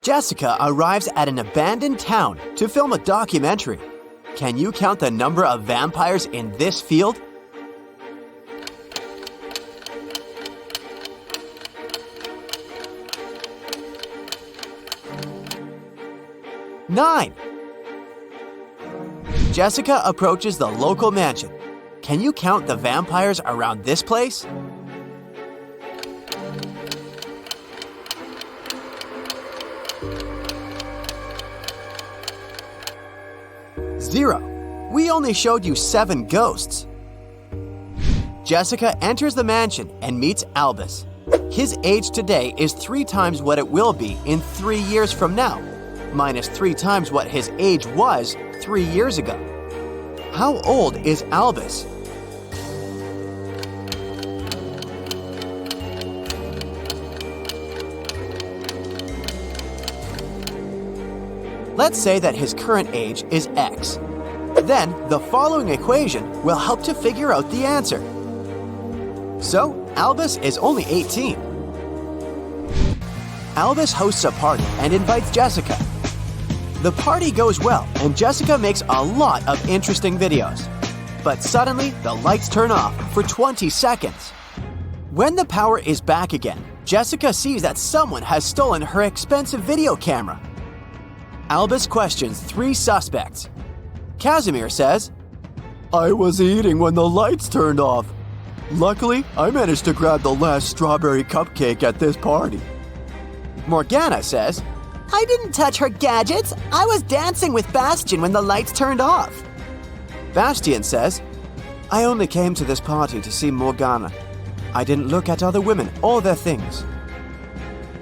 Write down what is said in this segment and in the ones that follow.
Jessica arrives at an abandoned town to film a documentary. Can you count the number of vampires in this field? Nine. Jessica approaches the local mansion. Can you count the vampires around this place? 0. We only showed you 7 ghosts. Jessica enters the mansion and meets Albus. His age today is 3 times what it will be in 3 years from now, minus 3 times what his age was 3 years ago. How old is Albus? Let's say that his current age is X. Then, the following equation will help to figure out the answer. So, Albus is only 18. Albus hosts a party and invites Jessica. The party goes well, and Jessica makes a lot of interesting videos. But suddenly, the lights turn off for 20 seconds. When the power is back again, Jessica sees that someone has stolen her expensive video camera. Albus questions 3 suspects. Casimir says, "I was eating when the lights turned off. Luckily, I managed to grab the last strawberry cupcake at this party." Morgana says, "I didn't touch her gadgets. I was dancing with Bastian when the lights turned off." Bastian says, "I only came to this party to see Morgana. I didn't look at other women or their things."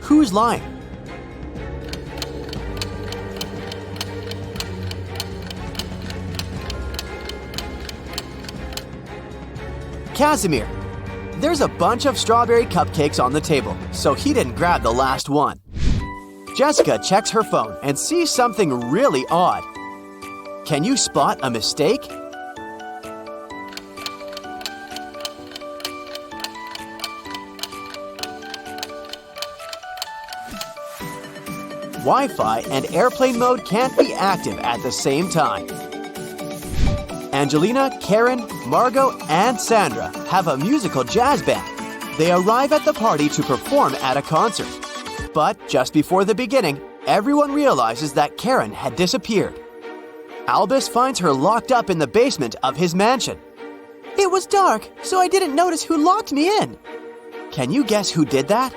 Who's lying? Casimir. There's a bunch of strawberry cupcakes on the table, so he didn't grab the last one. Jessica checks her phone and sees something really odd. Can you spot a mistake? Wi-Fi and airplane mode can't be active at the same time. Angelina, Karen, Margot, and Sandra have a musical jazz band. They arrive at the party to perform at a concert. But just before the beginning, everyone realizes that Karen had disappeared. Albus finds her locked up in the basement of his mansion. "It was dark, so I didn't notice who locked me in." Can you guess who did that?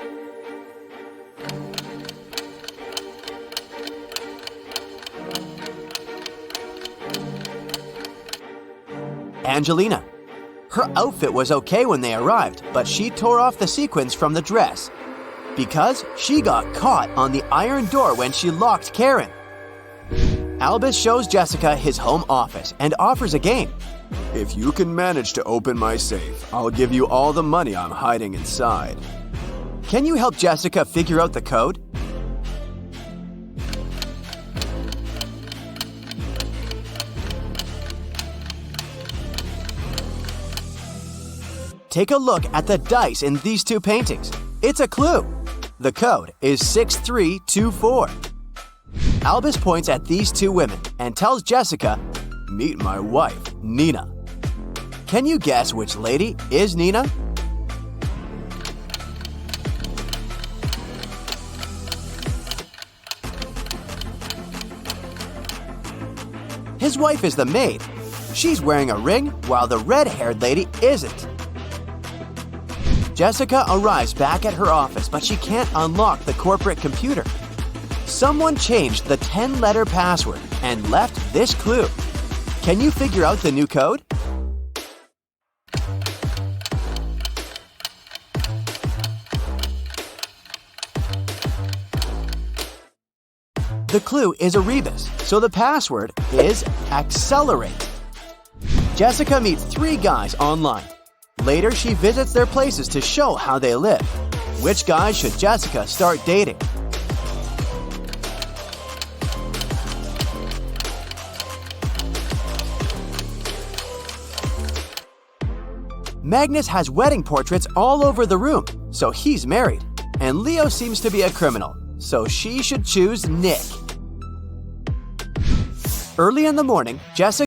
Angelina. Her outfit was okay when they arrived, but she tore off the sequins from the dress because she got caught on the iron door when she locked Karen. Albus shows Jessica his home office and offers a game. "If you can manage to open my safe, I'll give you all the money I'm hiding inside." Can you help Jessica figure out the code? Take a look at the dice in these 2 paintings. It's a clue. The code is 6324. Albus points at these 2 women and tells Jessica, "Meet my wife, Nina." Can you guess which lady is Nina? His wife is the maid. She's wearing a ring while the red-haired lady isn't. Jessica arrives back at her office, but she can't unlock the corporate computer. Someone changed the 10-letter password and left this clue. Can you figure out the new code? The clue is a rebus, so the password is accelerate. Jessica meets 3 guys online. Later, she visits their places to show how they live. Which guys should Jessica start dating? Magnus has wedding portraits all over the room, so he's married. And Leo seems to be a criminal, so she should choose Nick. Early in the morning, Jessica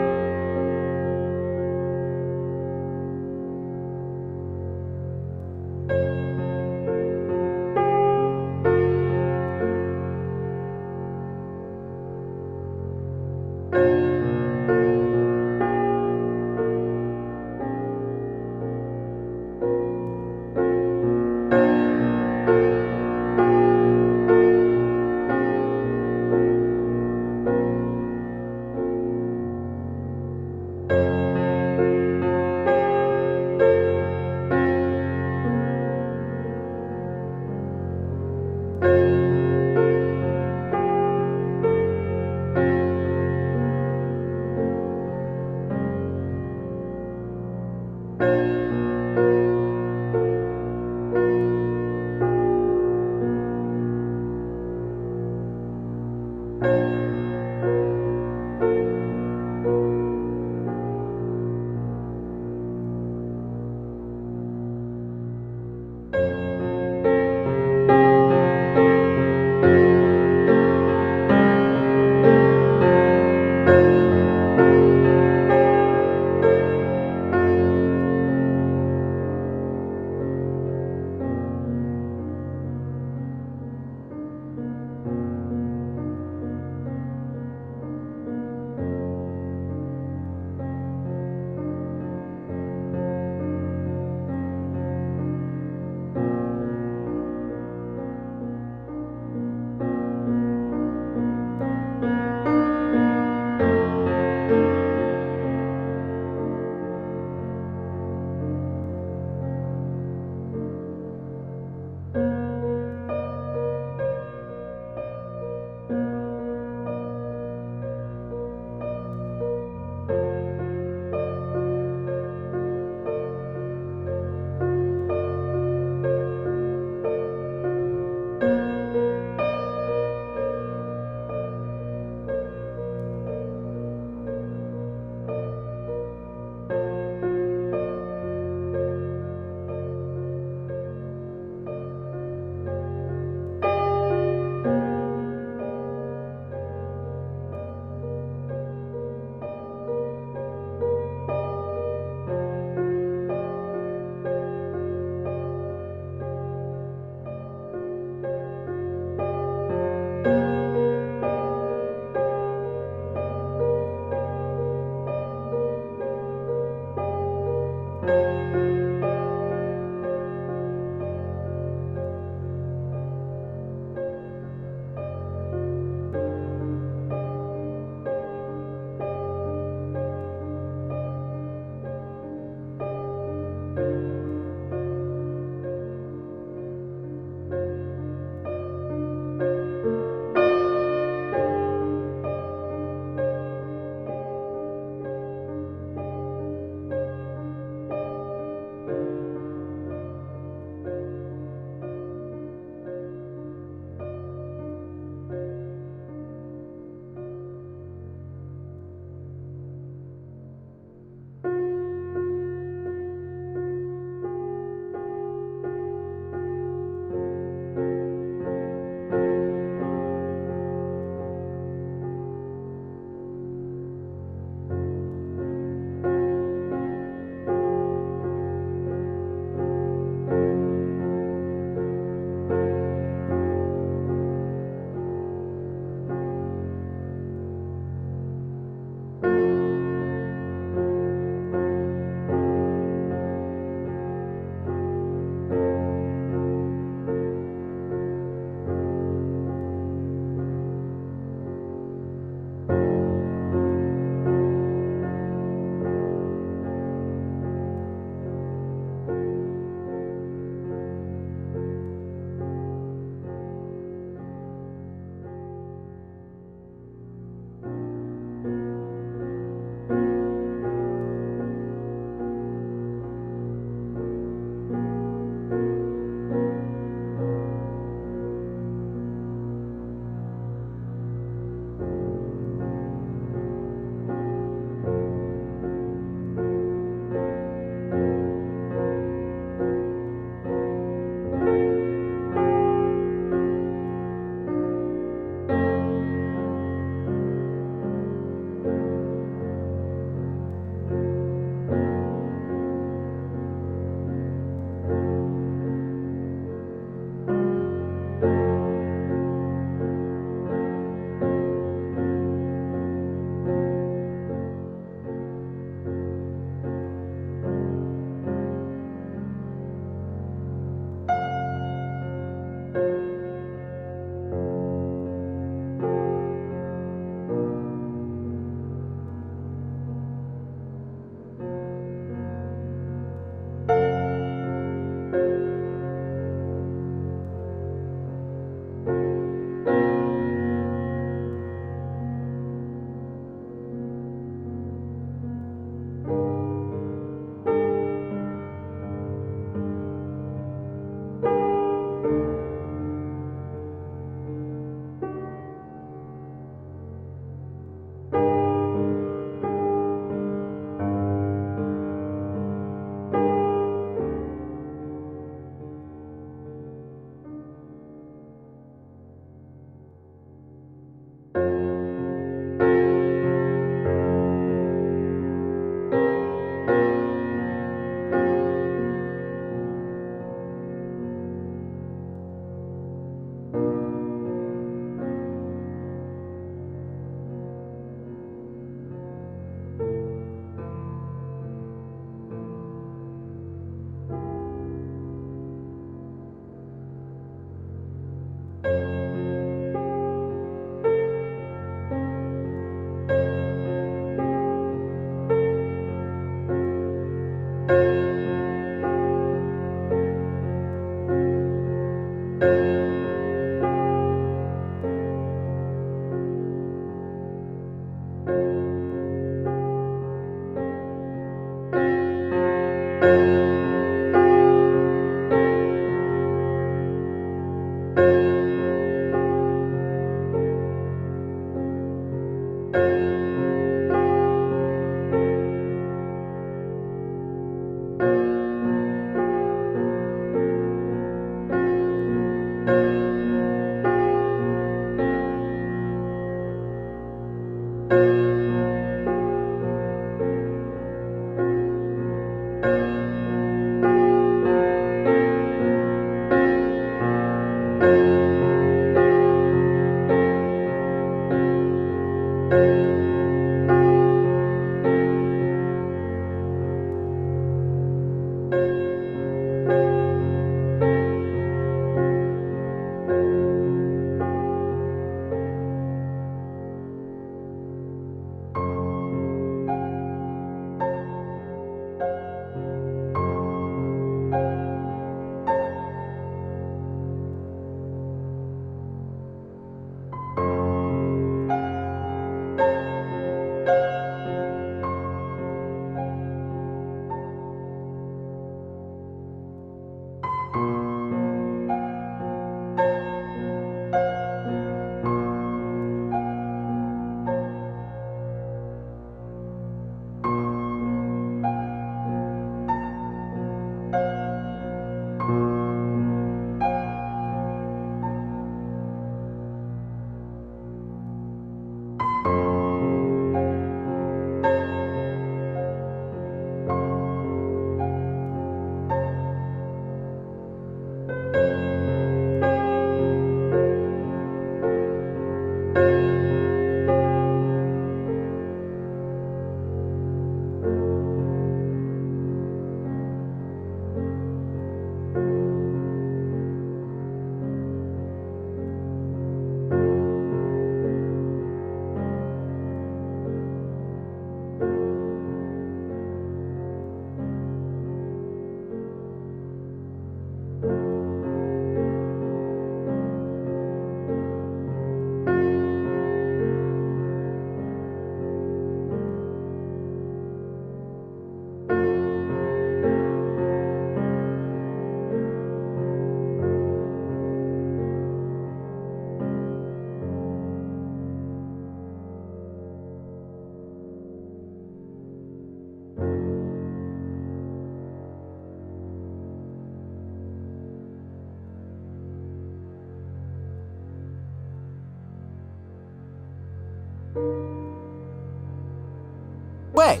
Way.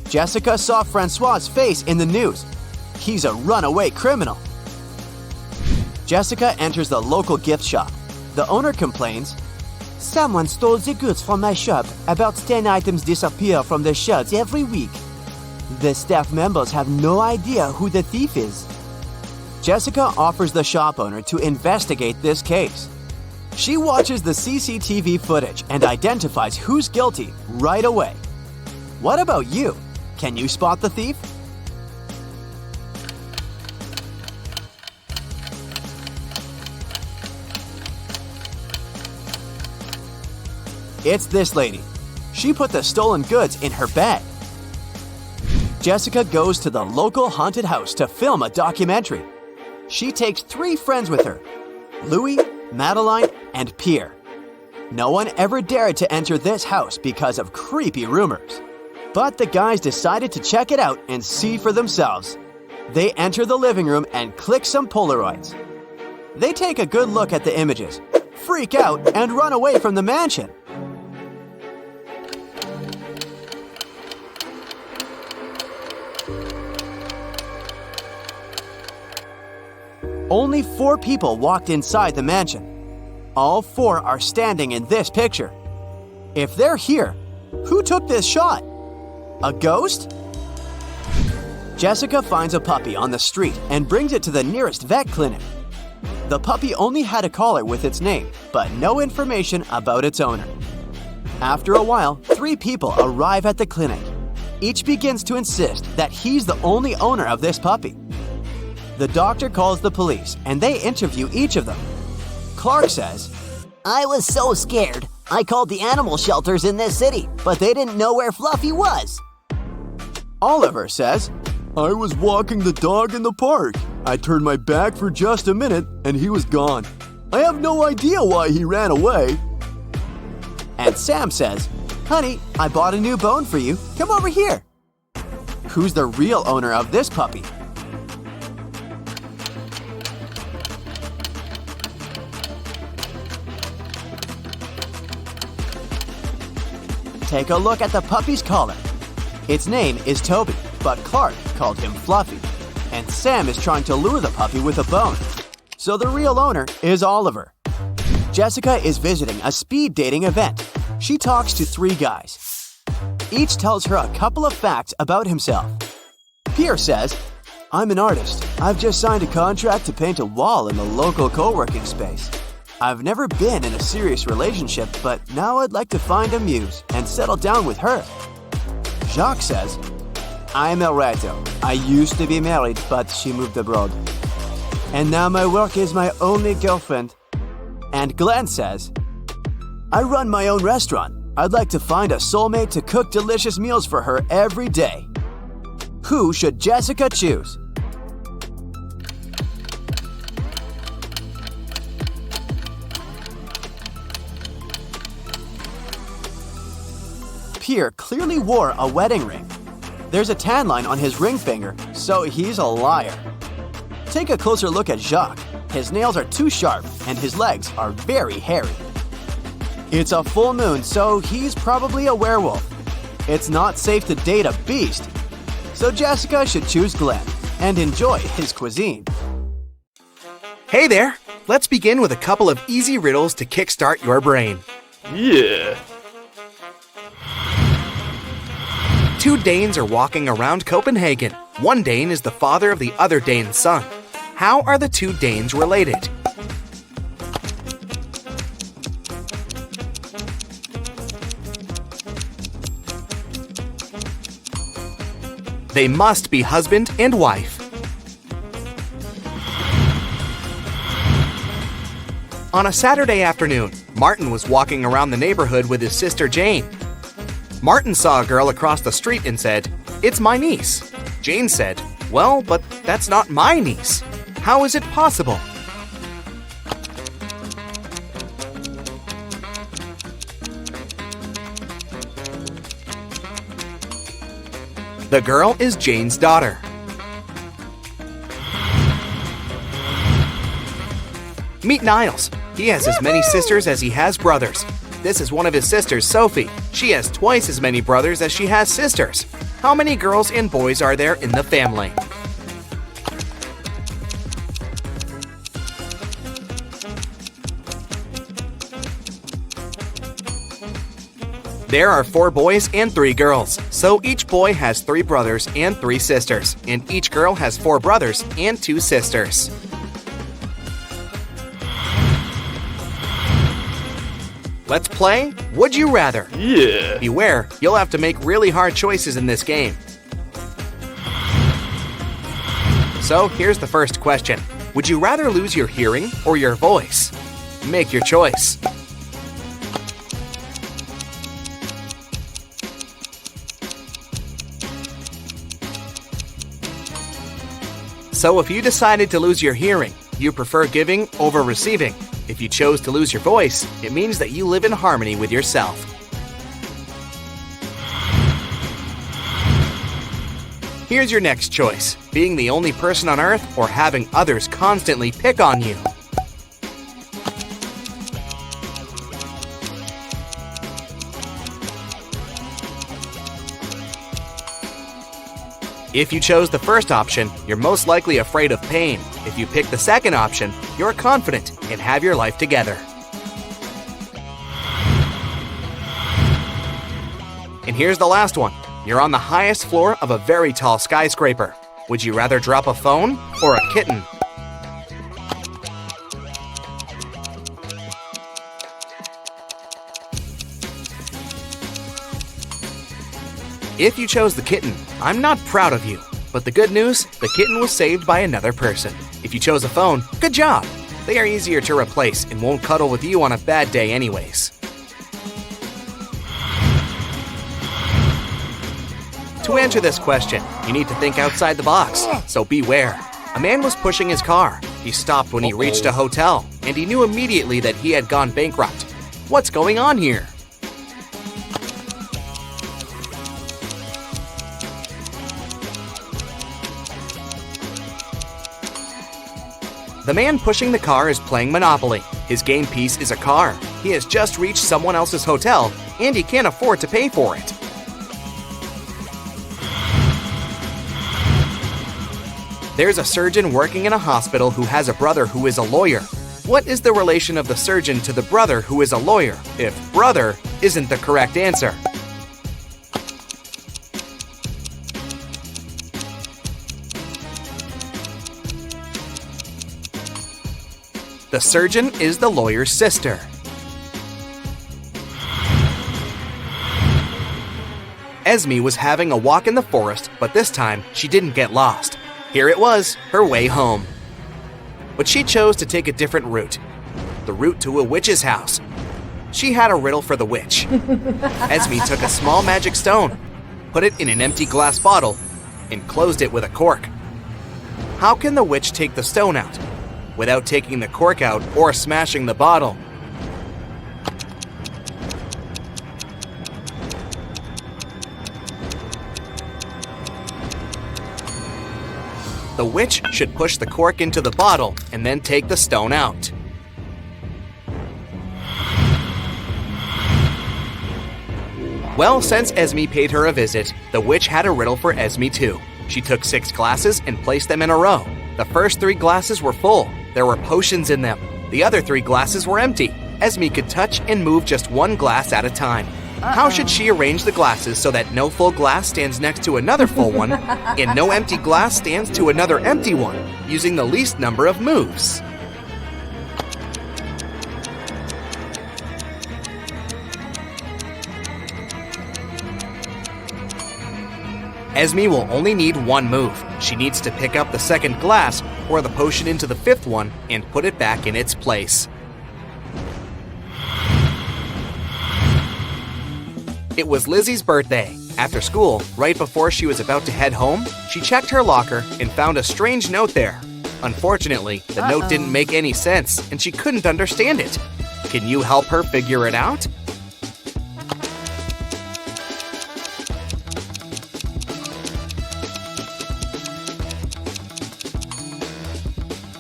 Jessica saw Francois's face in the news. He's a runaway criminal. Jessica enters the local gift shop. The owner complains, "Someone stole the goods from my shop. About 10 items disappear from the shelves every week. The staff members have no idea who the thief is." Jessica offers the shop owner to investigate this case. She watches the CCTV footage and identifies who's guilty right away. What about you? Can you spot the thief? It's this lady. She put the stolen goods in her bag. Jessica goes to the local haunted house to film a documentary. She takes 3 friends with her, Louis, Madeline, and Pierre. No one ever dared to enter this house because of creepy rumors. But the guys decided to check it out and see for themselves. They enter the living room and click some Polaroids. They take a good look at the images, freak out, and run away from the mansion. Only 4 people walked inside the mansion. All 4 are standing in this picture. If they're here, who took this shot? A ghost? Jessica finds a puppy on the street and brings it to the nearest vet clinic. The puppy only had a collar with its name, but no information about its owner. After a while, 3 people arrive at the clinic. Each begins to insist that he's the only owner of this puppy. The doctor calls the police, and they interview each of them. Clark says, I was so scared. I called the animal shelters in this city, but they didn't know where Fluffy was. Oliver says, I was walking the dog in the park. I turned my back for just a minute, and he was gone. I have no idea why he ran away. And Sam says, Honey, I bought a new bone for you. Come over here. Who's the real owner of this puppy? Take a look at the puppy's collar. Its name is Toby, but Clark called him Fluffy. And Sam is trying to lure the puppy with a bone. So the real owner is Oliver. Jessica is visiting a speed dating event. She talks to 3 guys. Each tells her a couple of facts about himself. Pierre says, I'm an artist. I've just signed a contract to paint a wall in the local co-working space. I've never been in a serious relationship, but now I'd like to find a muse and settle down with her. Jacques says, I'm El Reto. I used to be married, but she moved abroad. And now my work is my only girlfriend. And Glenn says, I run my own restaurant. I'd like to find a soulmate to cook delicious meals for her every day. Who should Jessica choose? Pierre clearly wore a wedding ring. There's a tan line on his ring finger, so he's a liar. Take a closer look at Jacques. His nails are too sharp and his legs are very hairy. It's a full moon, so he's probably a werewolf. It's not safe to date a beast, so Jessica should choose Glenn and enjoy his cuisine. Hey there! Let's begin with a couple of easy riddles to kickstart your brain. Yeah. 2 Danes are walking around Copenhagen. One Dane is the father of the other Dane's son. How are the 2 Danes related? They must be husband and wife. On a Saturday afternoon, Martin was walking around the neighborhood with his sister Jane. Martin saw a girl across the street and said, "It's my niece." Jane said, "Well, but that's not my niece. How is it possible?" The girl is Jane's daughter. Meet Niles. He has as many sisters as he has brothers. This is one of his sisters, Sophie. She has twice as many brothers as she has sisters. How many girls and boys are there in the family? There are 4 boys and 3 girls, so each boy has 3 brothers and 3 sisters, and each girl has 4 brothers and 2 sisters. Let's play Would You Rather? Yeah. Beware, you'll have to make really hard choices in this game. So here's the first question. Would you rather lose your hearing or your voice? Make your choice. So if you decided to lose your hearing, you prefer giving over receiving. If you chose to lose your voice, it means that you live in harmony with yourself. Here's your next choice, being the only person on Earth or having others constantly pick on you. If you chose the first option, you're most likely afraid of pain. If you pick the second option, you're confident and have your life together. And here's the last one. You're on the highest floor of a very tall skyscraper. Would you rather drop a phone or a kitten? If you chose the kitten, I'm not proud of you. But the good news, the kitten was saved by another person. If you chose a phone, good job. They are easier to replace and won't cuddle with you on a bad day anyways. To answer this question, you need to think outside the box, so beware. A man was pushing his car. He stopped when he reached a hotel, and he knew immediately that he had gone bankrupt. What's going on here? The man pushing the car is playing Monopoly. His game piece is a car. He has just reached someone else's hotel, and he can't afford to pay for it. There's a surgeon working in a hospital who has a brother who is a lawyer. What is the relation of the surgeon to the brother who is a lawyer, if brother isn't the correct answer? The surgeon is the lawyer's sister. Esme was having a walk in the forest, but this time she didn't get lost. Here it was, her way home. But she chose to take a different route, the route to a witch's house. She had a riddle for the witch. Esme took a small magic stone, put it in an empty glass bottle, and closed it with a cork. How can the witch take the stone out without taking the cork out or smashing the bottle? The witch should push the cork into the bottle and then take the stone out. Well, since Esme paid her a visit, the witch had a riddle for Esme too. She took 6 glasses and placed them in a row. The first 3 glasses were full. There were potions in them. The other 3 glasses were empty. Esme could touch and move just 1 glass at a time. How should she arrange the glasses so that no full glass stands next to another full one and no empty glass stands to another empty one, using the least number of moves? Esme will only need 1 move. She needs to pick up the second glass, pour the potion into the 5th one, and put it back in its place. It was Lizzie's birthday. After school, right before she was about to head home, she checked her locker and found a strange note there. Unfortunately, the note didn't make any sense, and she couldn't understand it. Can you help her figure it out?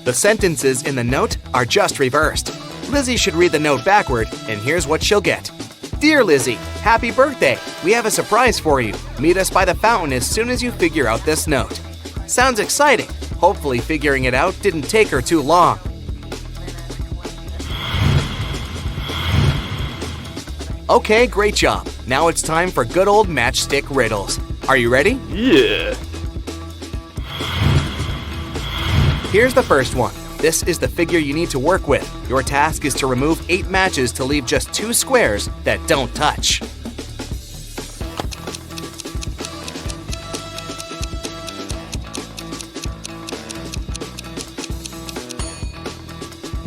The sentences in the note are just reversed. Lizzie should read the note backward, and here's what she'll get. Dear Lizzie, happy birthday! We have a surprise for you. Meet us by the fountain as soon as you figure out this note. Sounds exciting. Hopefully figuring it out didn't take her too long. Okay, great job. Now it's time for good old matchstick riddles. Are you ready? Yeah. Here's the first one. This is the figure you need to work with. Your task is to remove 8 matches to leave just 2 squares that don't touch.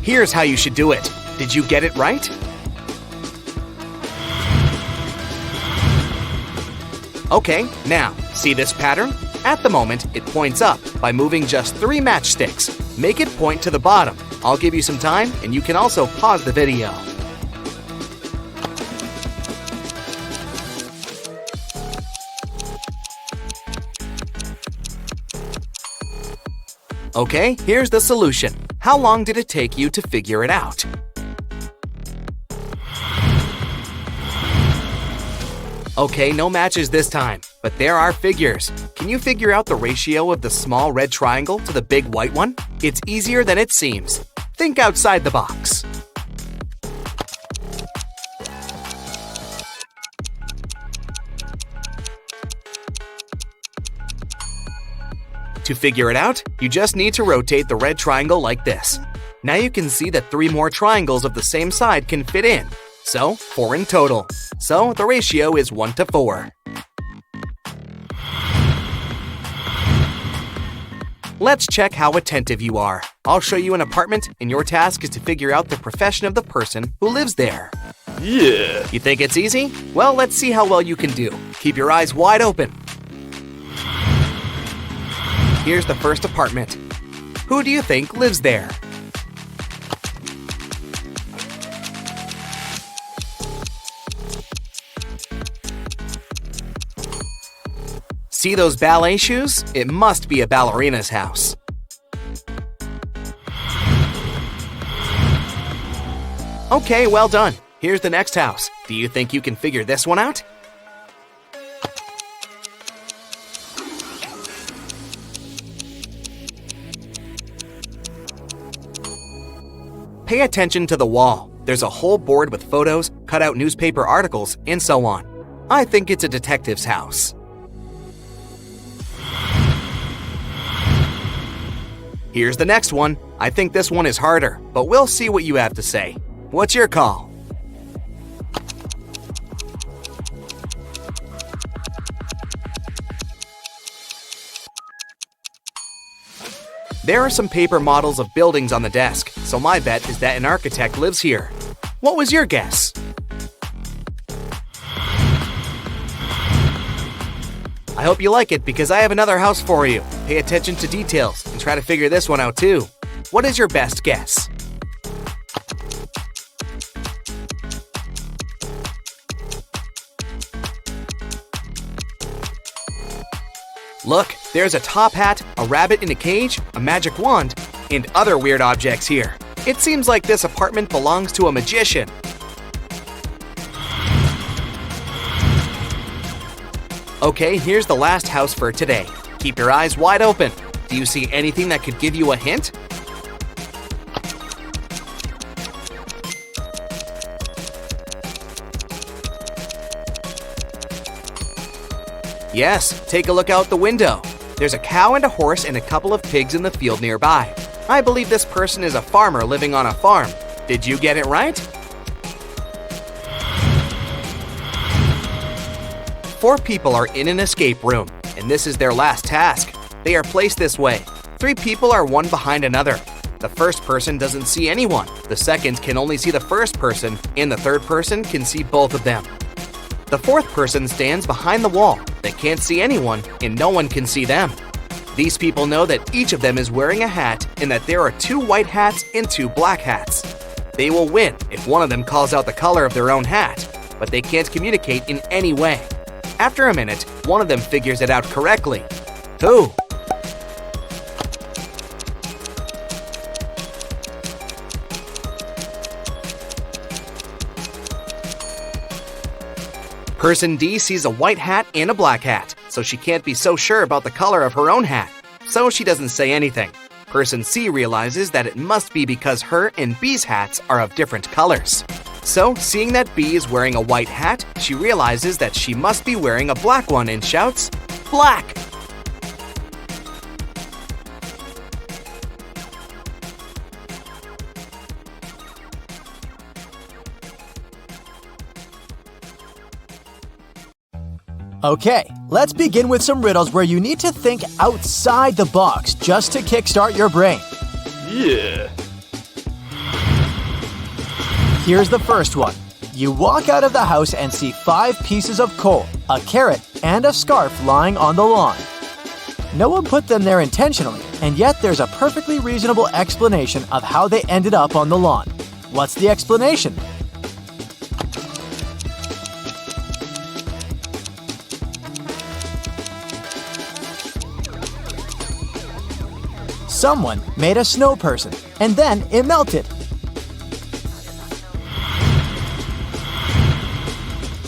Here's how you should do it. Did you get it right? Okay, now, see this pattern? At the moment, it points up by moving just 3 matchsticks. Make it point to the bottom. I'll give you some time, and you can also pause the video. Okay, here's the solution. How long did it take you to figure it out? Okay, no matches this time, but there are figures. Can you figure out the ratio of the small red triangle to the big white one? It's easier than it seems. Think outside the box. To figure it out, you just need to rotate the red triangle like this. Now you can see that 3 more triangles of the same side can fit in. So, 4 in total. So, the ratio is 1 to 4. Let's check how attentive you are. I'll show you an apartment, and your task is to figure out the profession of the person who lives there. Yeah. You think it's easy? Well, let's see how well you can do. Keep your eyes wide open. Here's the first apartment. Who do you think lives there? See those ballet shoes? It must be a ballerina's house. Okay, well done. Here's the next house. Do you think you can figure this one out? Pay attention to the wall. There's a whole board with photos, cut out newspaper articles, and so on. I think it's a detective's house. Here's the next one. I think this one is harder, but we'll see what you have to say. What's your call? There are some paper models of buildings on the desk, so my bet is that an architect lives here. What was your guess? I hope you like it because I have another house for you. Pay attention to details and try to figure this one out too. What is your best guess? Look, there's a top hat, a rabbit in a cage, a magic wand, and other weird objects here. It seems like this apartment belongs to a magician. Okay, here's the last house for today. Keep your eyes wide open. Do you see anything that could give you a hint? Yes, take a look out the window. There's a cow and a horse and a couple of pigs in the field nearby. I believe this person is a farmer living on a farm. Did you get it right? 4 people are in an escape room, and this is their last task. They are placed this way. 3 people are one behind another. The first person doesn't see anyone. The second can only see the first person, and the third person can see both of them. The fourth person stands behind the wall. They can't see anyone, and no one can see them. These people know that each of them is wearing a hat and that there are 2 white hats and 2 black hats. They will win if one of them calls out the color of their own hat, but they can't communicate in any way. After a minute, one of them figures it out correctly. Who? Person D sees a white hat and a black hat, so she can't be so sure about the color of her own hat, so she doesn't say anything. Person C realizes that it must be because her and B's hats are of different colors. So, seeing that B is wearing a white hat, she realizes that she must be wearing a black one and shouts, "Black!" Okay, let's begin with some riddles where you need to think outside the box just to kickstart your brain. Yeah. Here's the first one. You walk out of the house and see 5 pieces of coal, a carrot, and a scarf lying on the lawn. No one put them there intentionally, and yet there's a perfectly reasonable explanation of how they ended up on the lawn. What's the explanation? Someone made a snow person, and then it melted.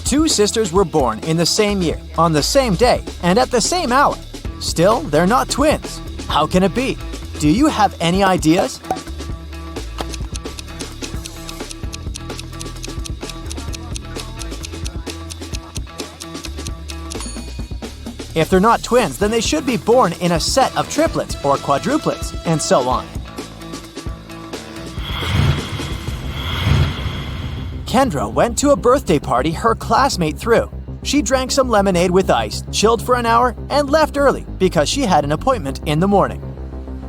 2 sisters were born in the same year, on the same day, and at the same hour. Still, they're not twins. How can it be? Do you have any ideas? If they're not twins, then they should be born in a set of triplets or quadruplets, and so on. Kendra went to a birthday party her classmate threw. She drank some lemonade with ice, chilled for an hour, and left early because she had an appointment in the morning.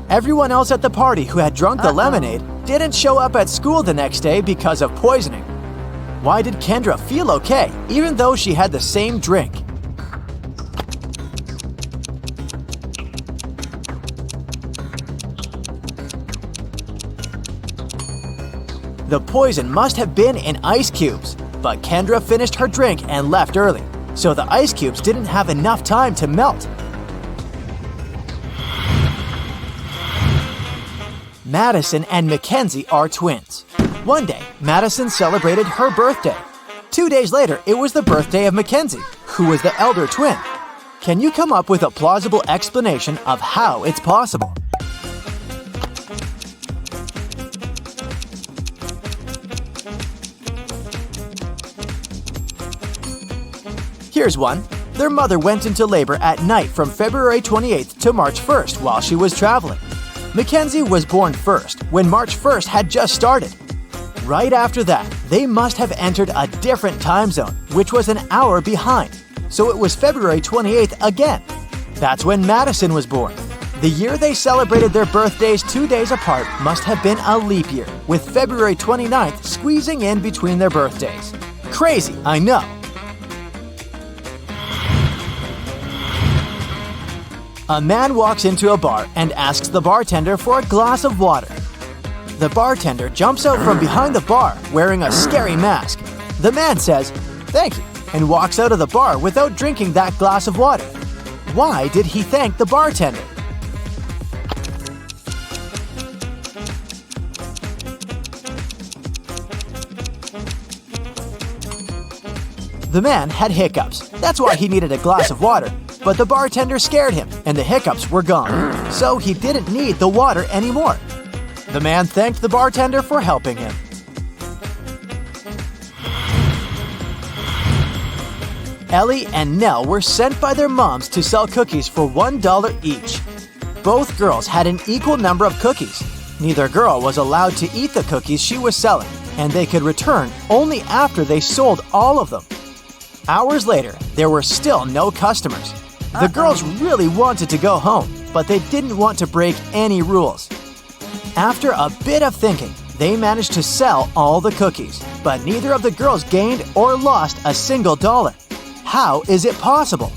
Everyone else at the party who had drunk the lemonade didn't show up at school the next day because of poisoning. Why did Kendra feel okay, even though she had the same drink? The poison must have been in ice cubes, but Kendra finished her drink and left early, so the ice cubes didn't have enough time to melt. Madison and Mackenzie are twins. One day, Madison celebrated her birthday. 2 days later, it was the birthday of Mackenzie, who was the elder twin. Can you come up with a plausible explanation of how it's possible? Here's one. Their mother went into labor at night from February 28th to March 1st while she was traveling. Mackenzie was born first when March 1st had just started. Right after that, they must have entered a different time zone, which was an hour behind. So it was February 28th again. That's when Madison was born. The year they celebrated their birthdays 2 days apart must have been a leap year, with February 29th squeezing in between their birthdays. Crazy, I know. A man walks into a bar and asks the bartender for a glass of water. The bartender jumps out from behind the bar wearing a scary mask. The man says, "Thank you," and walks out of the bar without drinking that glass of water. Why did he thank the bartender? The man had hiccups. That's why he needed a glass of water. But the bartender scared him, and the hiccups were gone. So he didn't need the water anymore. The man thanked the bartender for helping him. Ellie and Nell were sent by their moms to sell cookies for $1 each. Both girls had an equal number of cookies. Neither girl was allowed to eat the cookies she was selling, and they could return only after they sold all of them. Hours later, there were still no customers. The girls really wanted to go home, but they didn't want to break any rules. After a bit of thinking, they managed to sell all the cookies, but neither of the girls gained or lost a single dollar. How is it possible?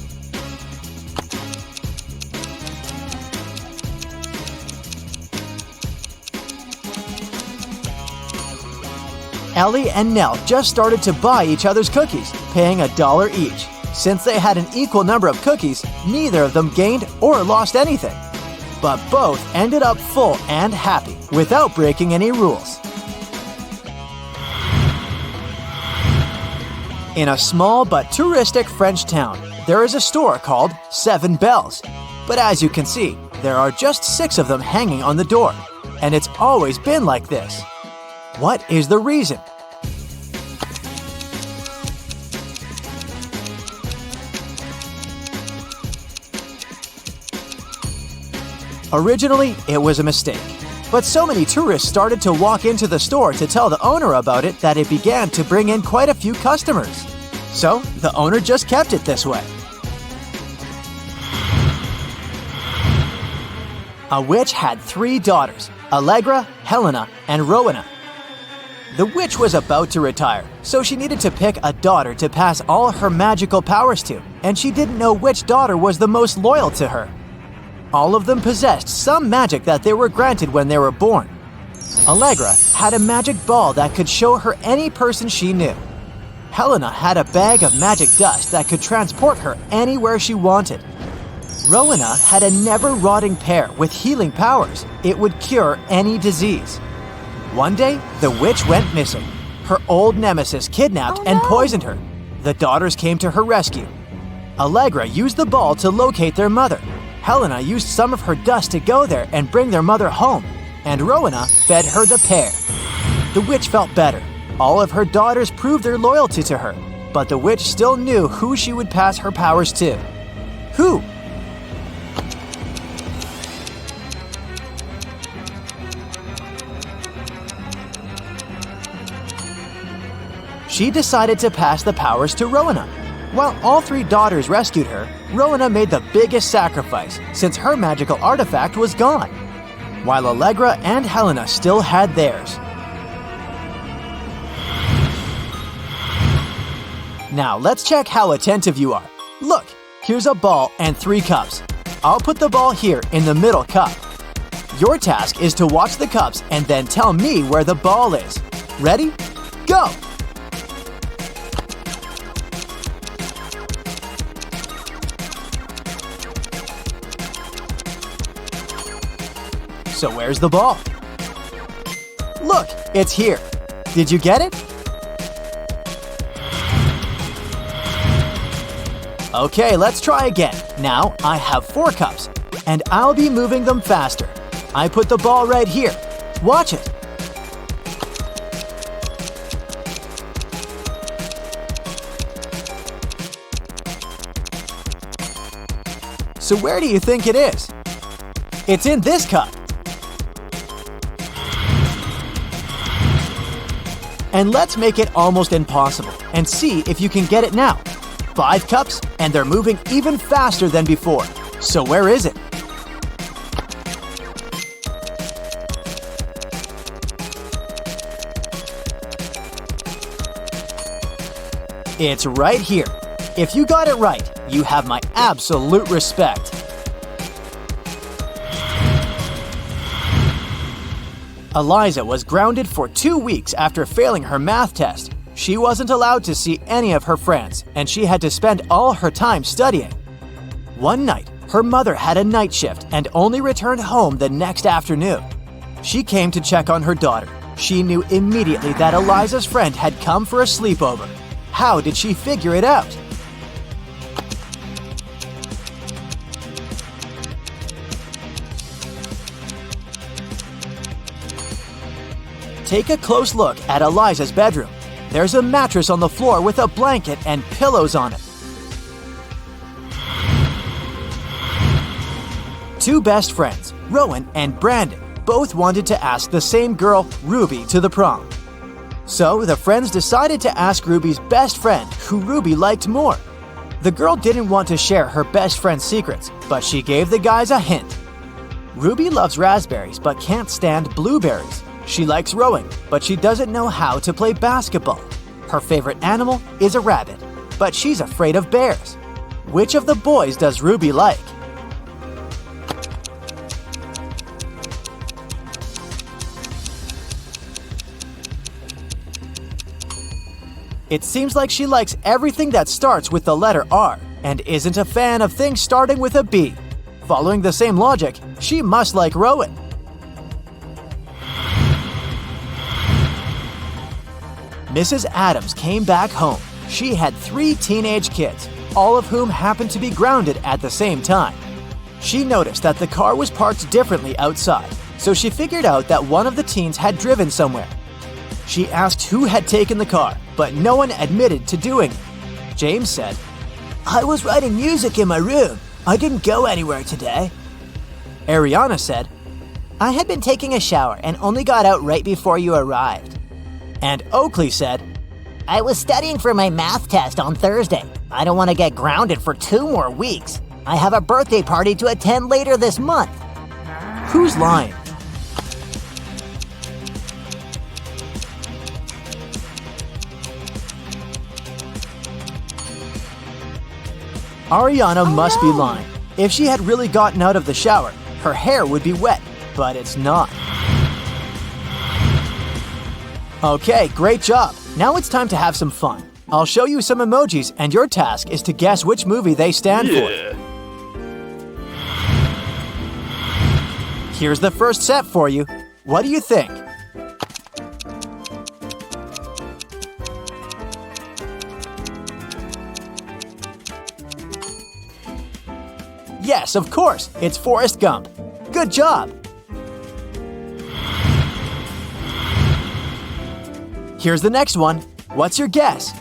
Ellie and Nell just started to buy each other's cookies, paying $1 each. Since they had an equal number of cookies, neither of them gained or lost anything. But both ended up full and happy, without breaking any rules. In a small but touristic French town, there is a store called 7 Bells. But as you can see, there are just 6 of them hanging on the door. And it's always been like this. What is the reason? Originally, it was a mistake. But so many tourists started to walk into the store to tell the owner about it that it began to bring in quite a few customers. So, the owner just kept it this way. A witch had 3 daughters, Allegra, Helena, and Rowena. The witch was about to retire, so she needed to pick a daughter to pass all her magical powers to, and she didn't know which daughter was the most loyal to her. All of them possessed some magic that they were granted when they were born. Allegra had a magic ball that could show her any person she knew. Helena had a bag of magic dust that could transport her anywhere she wanted. Rowena had a never-rotting pear with healing powers. It would cure any disease. One day, the witch went missing. Her old nemesis kidnapped and poisoned her. The daughters came to her rescue. Allegra used the ball to locate their mother. Helena used some of her dust to go there and bring their mother home. And Rowena fed her the pear. The witch felt better. All of her daughters proved their loyalty to her. But the witch still knew who she would pass her powers to. Who? She decided to pass the powers to Rowena. While all 3 daughters rescued her, Rowena made the biggest sacrifice since her magical artifact was gone. while Allegra and Helena still had theirs. Now let's check how attentive you are. Look, here's a ball and 3 cups. I'll put the ball here in the middle cup. Your task is to watch the cups and then tell me where the ball is. Ready? Go! So where's the ball? Look, it's here. Did you get it? Okay, let's try again. Now I have 4 cups, and I'll be moving them faster. I put the ball right here. Watch it. So where do you think it is? It's in this cup. And let's make it almost impossible and see if you can get it now. 5 cups, and they're moving even faster than before. So where is it? It's right here. If you got it right, you have my absolute respect. Eliza was grounded for 2 weeks after failing her math test. She wasn't allowed to see any of her friends, and she had to spend all her time studying. One night, her mother had a night shift and only returned home the next afternoon. She came to check on her daughter. She knew immediately that Eliza's friend had come for a sleepover. How did she figure it out? Take a close look at Eliza's bedroom. There's a mattress on the floor with a blanket and pillows on it. 2 best friends, Rowan and Brandon, both wanted to ask the same girl, Ruby, to the prom. So the friends decided to ask Ruby's best friend who Ruby liked more. The girl didn't want to share her best friend's secrets, but she gave the guys a hint. Ruby loves raspberries but can't stand blueberries. She likes rowing, but she doesn't know how to play basketball. Her favorite animal is a rabbit, but she's afraid of bears. Which of the boys does Ruby like? It seems like she likes everything that starts with the letter R and isn't a fan of things starting with a B. Following the same logic, she must like rowing. Mrs. Adams came back home. She had 3 teenage kids, all of whom happened to be grounded at the same time. She noticed that the car was parked differently outside, so she figured out that one of the teens had driven somewhere. She asked who had taken the car, but no one admitted to doing it. James said, I was writing music in my room. I didn't go anywhere today. Ariana said, I had been taking a shower and only got out right before you arrived. And Oakley said, I was studying for my math test on Thursday. I don't want to get grounded for 2 more weeks. I have a birthday party to attend later this month. Who's lying? Ariana must be lying. If she had really gotten out of the shower, her hair would be wet, but it's not. Okay, great job. Now it's time to have some fun. I'll show you some emojis, and your task is to guess which movie they stand for. Here's the first set for you. What do you think? Yes, of course, it's Forrest Gump. Good job. Here's the next one. What's your guess?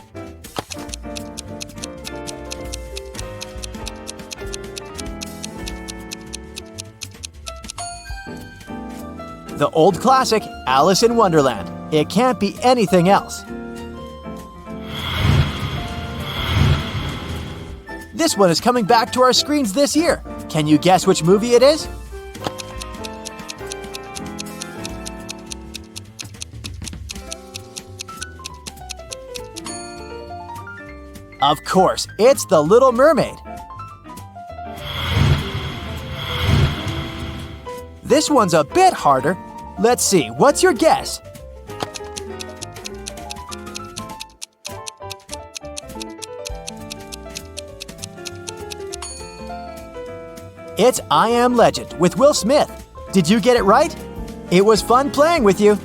The old classic, Alice in Wonderland. It can't be anything else. This one is coming back to our screens this year. Can you guess which movie it is? Of course, it's The Little Mermaid. This one's a bit harder. Let's see, what's your guess? It's I Am Legend with Will Smith. Did you get it right? It was fun playing with you.